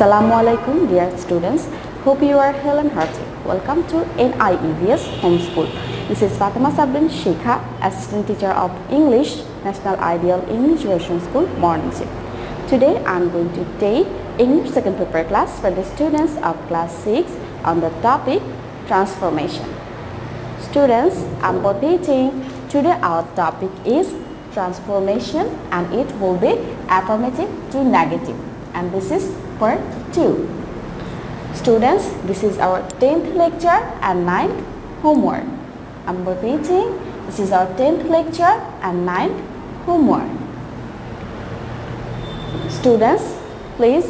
Assalamualaikum dear students. Hope you are healthy and hearty. Welcome to NIEVS Homeschool. This is Fatema Sabrin Shikha, Assistant Teacher of English, National Ideal English Version School, Morning Shift. Today I am going to take English second paper class for the students of class 6 on the topic transformation. Students, I am repeating, today our topic is transformation and it will be affirmative to negative, and this is part 2. Students, this is our 10th lecture and 9th homework. I'm repeating, this is our 10th lecture and 9th homework. Students, please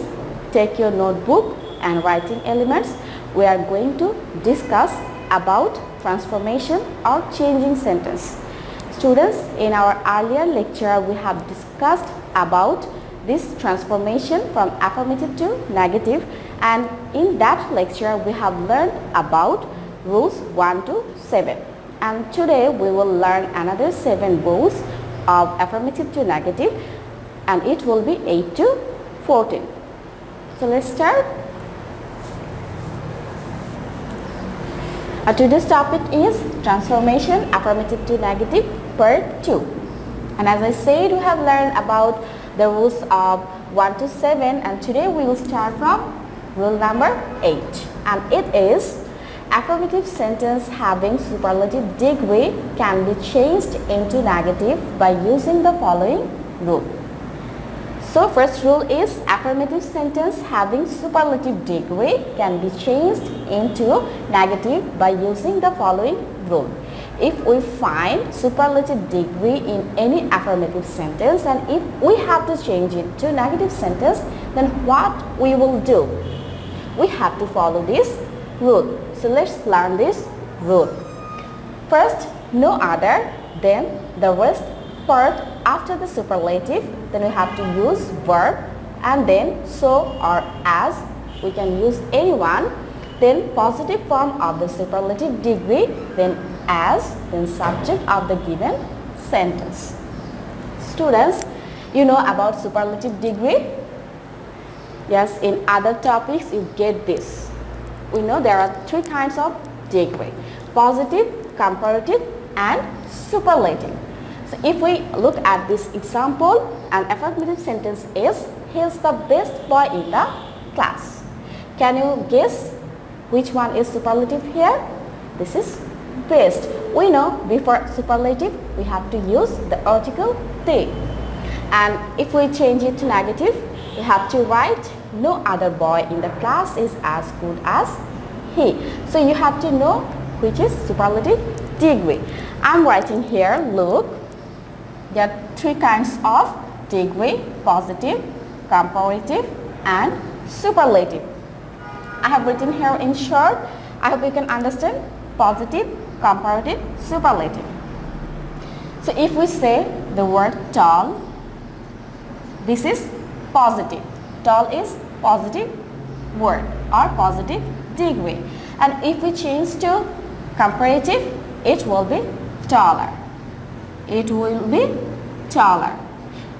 take your notebook and writing elements. We are going to discuss about transformation or changing sentence. Students, in our earlier lecture we have discussed about this transformation from affirmative to negative, and in that lecture we have learned about rules 1 to 7, and today we will learn another 7 rules of affirmative to negative, and it will be 8 to 14. So let's start. Today's topic is transformation affirmative to negative part 2, and as I said, we have learned about the rules of 1 to 7, and today we will start from rule number 8, and it is affirmative sentence having superlative degree can be changed into negative by using the following rule. So first rule is affirmative sentence having superlative degree can be changed into negative by using the following rule. If we find superlative degree in any affirmative sentence and if we have to change it to negative sentence, then what we will do? We have to follow this rule. So let's learn this rule. First, no other than the rest part after the superlative, then we have to use verb, and then so or as, we can use anyone, then positive form of the superlative degree, then as, then subject of the given sentence. Students, you know about superlative degree? Yes, in other topics you get this. We know there are 3 kinds of degree: positive, comparative and superlative. So if we look at this example, an affirmative sentence is, he is the best boy in the class. Can you guess which one is superlative here? This is best. We know before superlative we have to use the article the, and if we change it to negative we have to write no other boy in the class is as good as he. So you have to know which is superlative degree. I'm writing here, look, there are 3 kinds of degree: positive, comparative and superlative. I have written here in short. I hope you can understand: positive, comparative, superlative. So if we say the word tall, this is positive. Tall is positive word or positive degree. And if we change to comparative, it will be taller. It will be taller.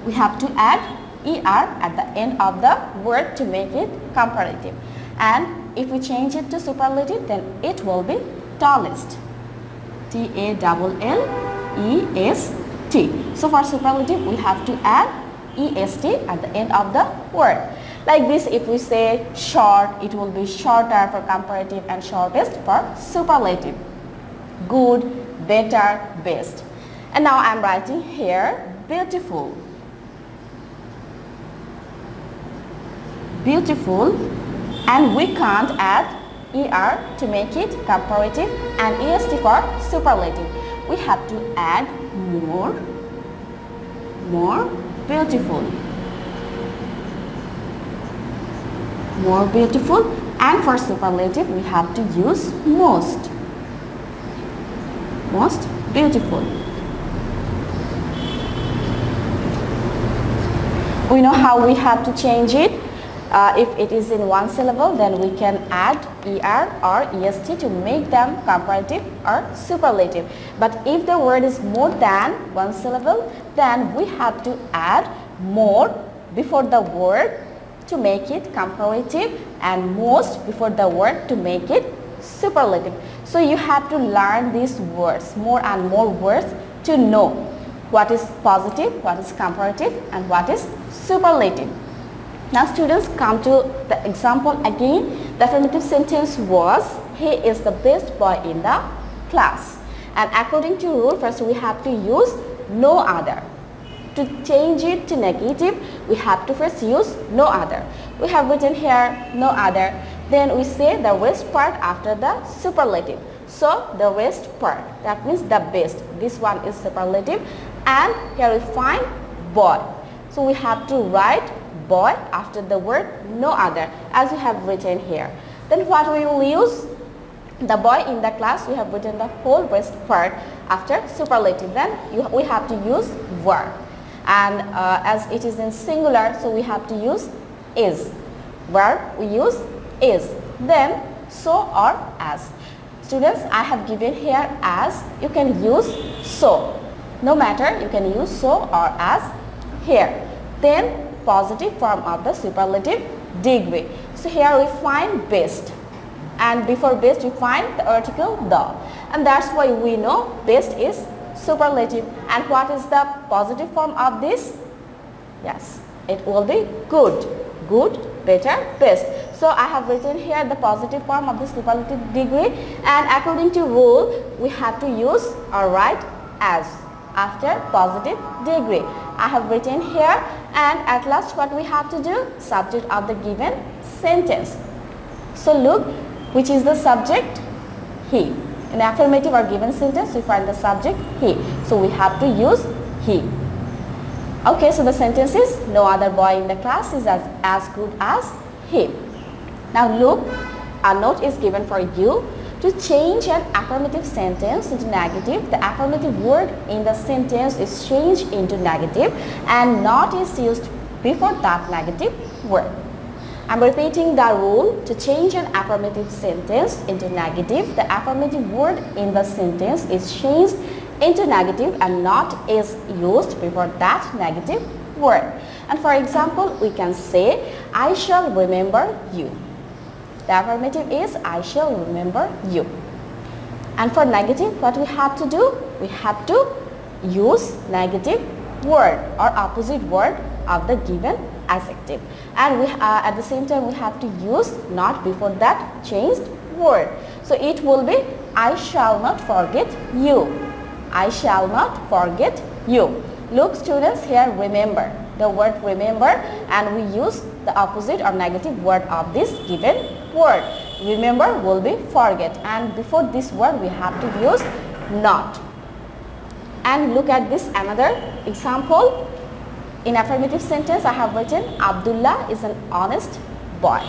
We have to add er at the end of the word to make it comparative. And if we change it to superlative, then it will be tallest. Tallest. So for superlative, we have to add est at the end of the word. Like this, if we say short, it will be shorter for comparative and shortest for superlative. Good, better, best. And now I am writing here beautiful. Beautiful, and we can't add er to make it comparative and est for superlative. We have to add more beautiful. More beautiful, and for superlative we have to use most beautiful. We know how we have to change it. If it is in 1 syllable, then we can add er or est to make them comparative or superlative. But if the word is more than 1 syllable, then we have to add more before the word to make it comparative and most before the word to make it superlative. So you have to learn these words, more and more words, to know what is positive, what is comparative, and what is superlative. Now students, come to the example again. The affirmative sentence was, he is the best boy in the class. And according to rule, first we have to use no other. To change it to negative, we have to first use no other. We have written here no other. Then we say the rest part after the superlative. So the rest part, that means the best. This one is superlative. And here we find boy. So we have to write boy after the word no other, as we have written here. Then what we will use? The boy in the class, we have written the whole rest part after superlative. Then we have to use were. And as it is in singular, so we have to use is. Where we use is. Then so or as. Students, I have given here as. You can use so. No matter, you can use so or as here. Then positive form of the superlative, degree. So here we find best. And before best, we find the article the. And that's why we know best is superlative. And what is the positive form of this? Yes, it will be good. Good, better, best. So I have written here the positive form of the superlative degree. And according to rule, we have to use or write as after positive degree. I have written here. And at last, what we have to do? Subject of the given sentence. So look, which is the subject? He. In affirmative or given sentence, we find the subject he. So we have to use he. Okay, so the sentence is, no other boy in the class is as good as he. Now look, a note is given for you. To change an affirmative sentence into negative, the affirmative word in the sentence is changed into negative and not is used before that negative word. I'm repeating the rule. To change an affirmative sentence into negative, the affirmative word in the sentence is changed into negative and not is used before that negative word. And for example, we can say, I shall remember you. The affirmative is, I shall remember you. And for negative, what we have to do? We have to use negative word or opposite word of the given adjective. And we at the same time, we have to use not before that changed word. So it will be, I shall not forget you. I shall not forget you. Look students, here remember. The word remember, and we use the opposite or negative word of this given word. Remember will be forget, and before this word we have to use not. And look at this another example. In affirmative sentence, I have written Abdullah is an honest boy.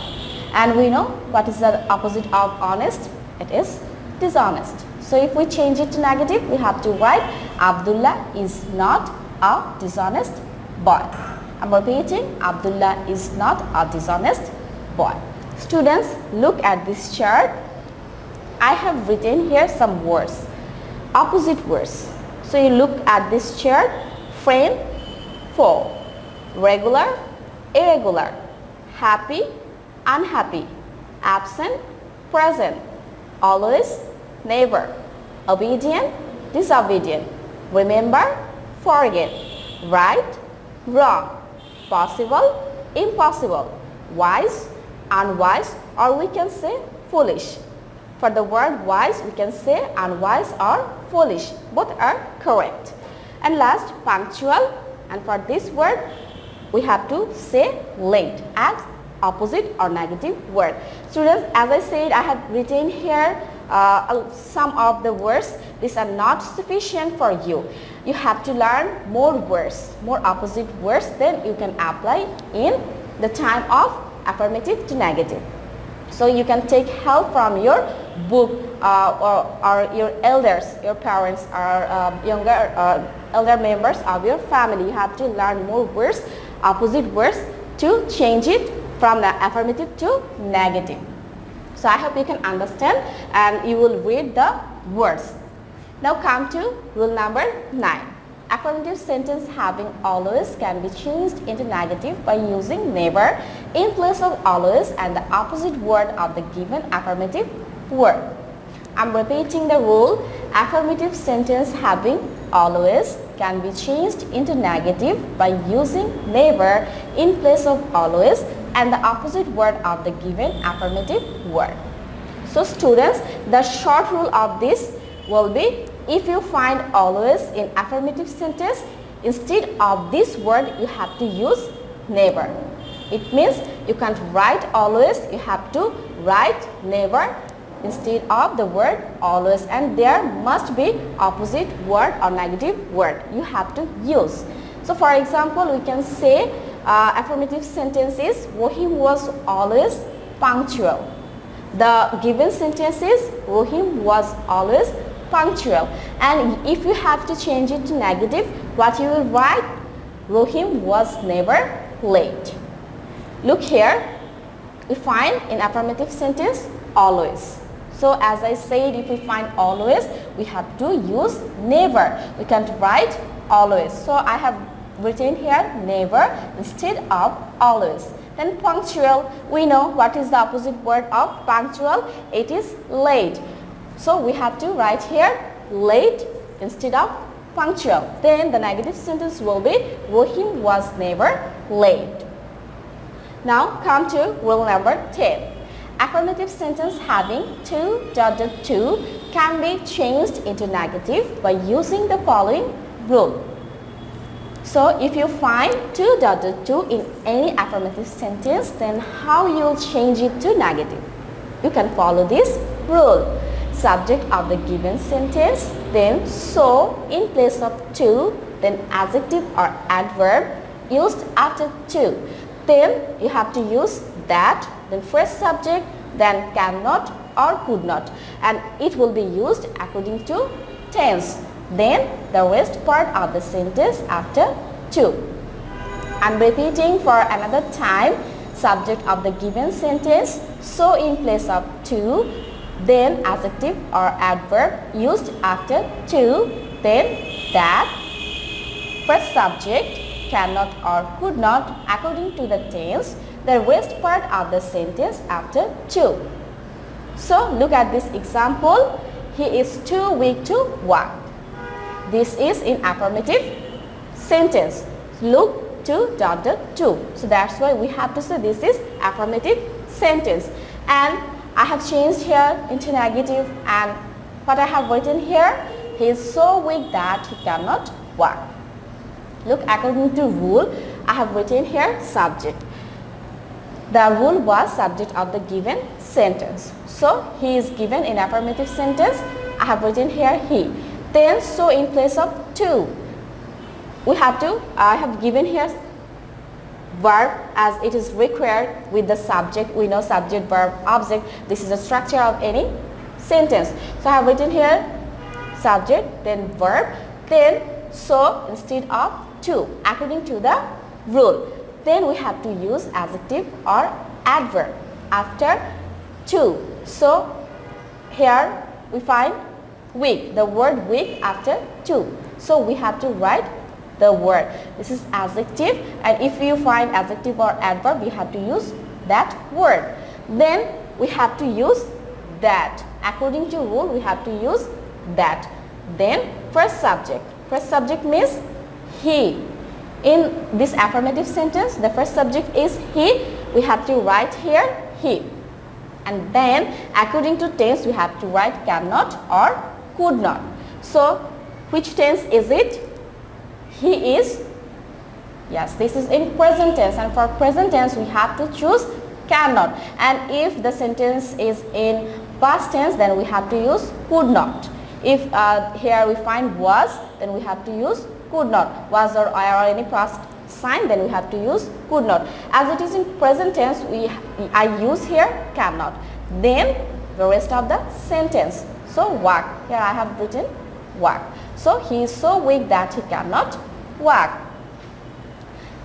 And we know what is the opposite of honest? It is dishonest. So if we change it to negative, we have to write Abdullah is not a dishonest boy. I'm repeating, Abdullah is not a dishonest boy. Students, look at this chart. I have written here some words, opposite words. So you look at this chart, friend, foe, regular, irregular, happy, unhappy, absent, present, always, never, obedient, disobedient, remember, forget, right, wrong, possible, impossible, wise, unwise, or we can say foolish. For the word wise, we can say unwise or foolish. Both are correct. And last, punctual. And for this word, we have to say late as opposite or negative word. Students, as I said, I have written here some of the words. These are not sufficient for you. You have to learn more words, more opposite words, then you can apply in the time of affirmative to negative. So you can take help from your book or your elders, your parents, or elder members of your family. You have to learn more words, opposite words, to change it from the affirmative to negative. So I hope you can understand and you will read the words. Now come to rule number 9. Affirmative sentence having always can be changed into negative by using never in place of always and the opposite word of the given affirmative word. I'm repeating the rule. Affirmative sentence having always can be changed into negative by using never in place of always and the opposite word of the given affirmative word. So students, the short rule of this will be, if you find always in affirmative sentence, instead of this word you have to use never. It means you can't write always, you have to write never instead of the word always, and there must be opposite word or negative word you have to use. So for example, we can say affirmative sentence is Rohim was always punctual. The given sentence is Rohim was always punctual, and if you have to change it to negative, what you will write? Rohim was never late. Look here, we find in affirmative sentence always. So as I said, if we find always, we have to use never. We can't write always. So I have written here never instead of always. Then punctual, we know what is the opposite word of punctual. It is late. So we have to write here late instead of punctual. Then the negative sentence will be Rohim was never late. Now come to rule number 10. Affirmative sentence having 2 can be changed into negative by using the following rule. So if you find 2 in any affirmative sentence, then how you will change it to negative? You can follow this rule. Subject of the given sentence, then so in place of to, then adjective or adverb used after to. Then you have to use that, then first subject, then cannot or could not, and it will be used according to tense. Then the rest part of the sentence after to. I'm repeating for another time. Subject of the given sentence, so in place of to, then adjective or adverb used after to, then that, first subject, cannot or could not according to the tense, the rest part of the sentence after to. So look at this example. He is too weak to walk. This is in affirmative sentence. Look to ... So that's why we have to say this is affirmative sentence. And I have changed here into negative, and what I have written here, he is so weak that he cannot walk. Look, according to rule, I have written here subject. The rule was subject of the given sentence. So he is given in affirmative sentence. I have written here he. Then so in place of to, we have to, I have given here verb as it is required with the subject. We know subject, verb, object. This is the structure of any sentence. So I have written here subject, then verb, then so instead of to, according to the rule. Then we have to use adjective or adverb after to. So here we find weak, the word weak after to. So we have to write the word. This is adjective, and if you find adjective or adverb, you have to use that word. Then we have to use that. According to rule, we have to use that. Then first subject. First subject means he. In this affirmative sentence, the first subject is he. We have to write here he. And then according to tense, we have to write cannot or could not. So which tense is it? He is, yes, this is in present tense, and for present tense we have to choose cannot. And if the sentence is in past tense, then we have to use could not. If here we find was, then we have to use could not. Was or any past sign, then we have to use could not. As it is in present tense, I use here cannot. Then the rest of the sentence. So walk, here I have written walk. So he is so weak that he cannot walk.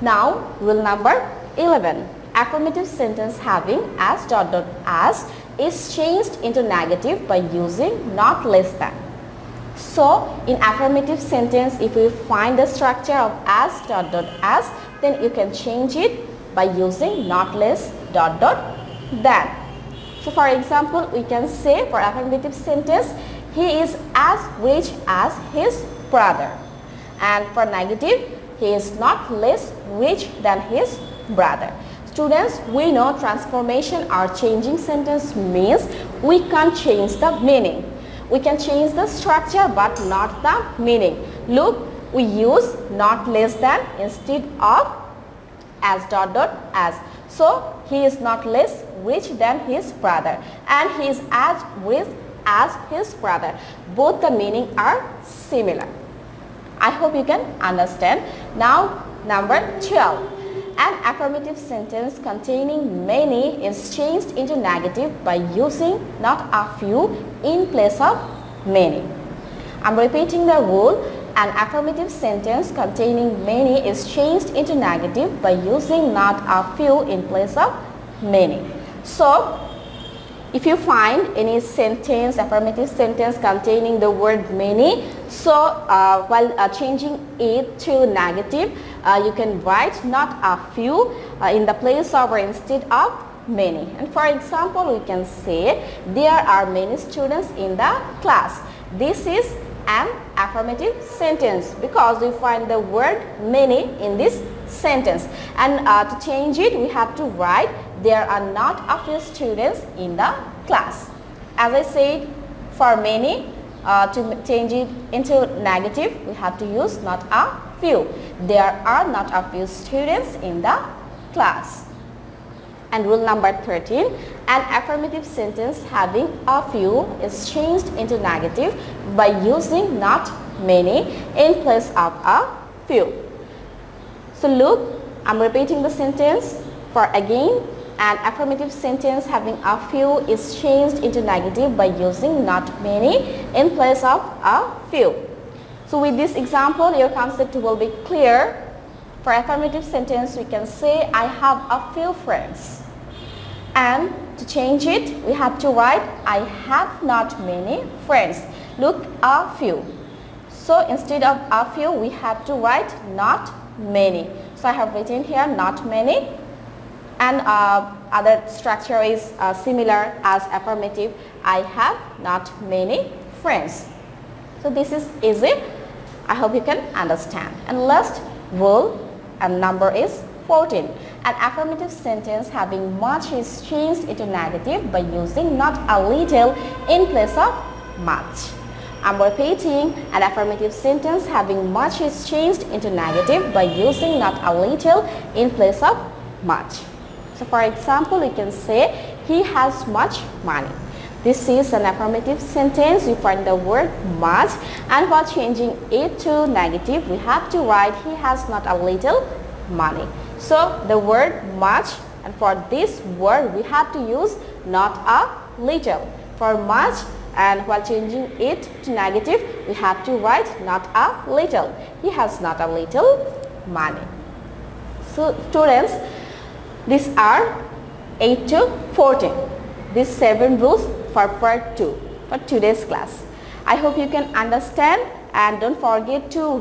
Now rule number 11. Affirmative sentence having as is changed into negative by using not less than. So in affirmative sentence, if you find the structure of as dot dot as, then you can change it by using not less dot dot than. So for example, we can say for affirmative sentence, he is as rich as his brother. And for negative, he is not less rich than his brother. Students, we know transformation or changing sentence means we can't change the meaning. We can change the structure but not the meaning. Look, we use not less than instead of as dot dot as. So he is not less rich than his brother and he is as rich as his brother. Both the meaning are similar. I hope you can understand. Now number 12. An affirmative sentence containing many is changed into negative by using not a few in place of many. I'm repeating the rule. An affirmative sentence containing many is changed into negative by using not a few in place of many. So, if you find any sentence, affirmative sentence containing the word many, so while changing it to negative, you can write not a few in the place of or instead of many. And for example, we can say there are many students in the class. This is an affirmative sentence because we find the word many in this sentence, and to change it we have to write there are not a few students in the class. As I said, for many, to change it into negative we have to use not a few. There are not a few students in the class. And rule number 13, an affirmative sentence having a few is changed into negative by using not many in place of a few. So look, I'm repeating the sentence for again. An affirmative sentence having a few is changed into negative by using not many in place of a few. So with this example, your concept will be clear. For affirmative sentence, we can say I have a few friends. And to change it, we have to write I have not many friends. Look, a few. So instead of a few, we have to write not many. So I have written here not many. And other structure is similar as affirmative. I have not many friends. So this is easy. I hope you can understand. And last rule and number is 14. An affirmative sentence having much is changed into negative by using not a little in place of much. I'm repeating, an affirmative sentence having much is changed into negative by using not a little in place of much. So for example, you can say he has much money. This is an affirmative sentence. You find the word much, and while changing it to negative, we have to write he has not a little money. So the word much, and for this word we have to use not a little. For much, and while changing it to negative, we have to write not a little. He has not a little money. So students, these are 8 to 14. These 7 rules for part 2 for today's class. I hope you can understand, and don't forget to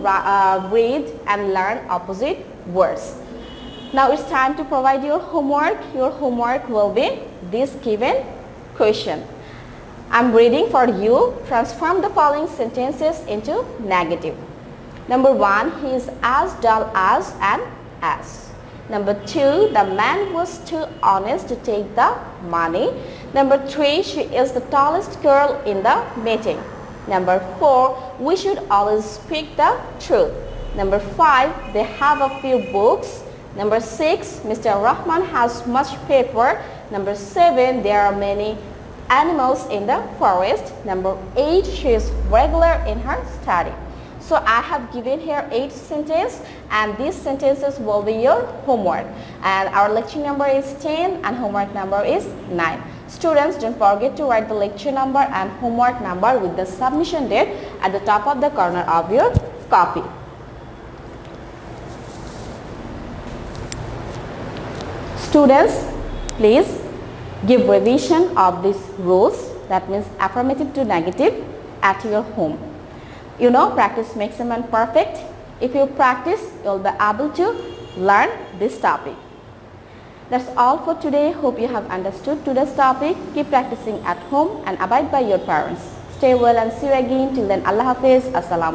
read and learn opposite words. Now it's time to provide your homework. Your homework will be this given question. I'm reading for you. Transform the following sentences into negative. Number 1, he is as dull as an ass. Number 2, the man was too honest to take the money. Number 3, she is the tallest girl in the meeting. Number 4, we should always speak the truth. Number 5, they have a few books. Number 6, Mr. Rahman has much paper. Number 7, there are many animals in the forest. Number 8, she is regular in her study. So I have given here 8 sentences, and these sentences will be your homework. And our lecture number is 10 and homework number is 9. Students, don't forget to write the lecture number and homework number with the submission date at the top of the corner of your copy. Students, please give revision of these rules, that means affirmative to negative, at your home. You know, practice makes a man perfect. If you practice, you'll be able to learn this topic. That's all for today. Hope you have understood today's topic. Keep practicing at home and abide by your parents. Stay well and see you again. Till then, Allah Hafiz. Assalamu.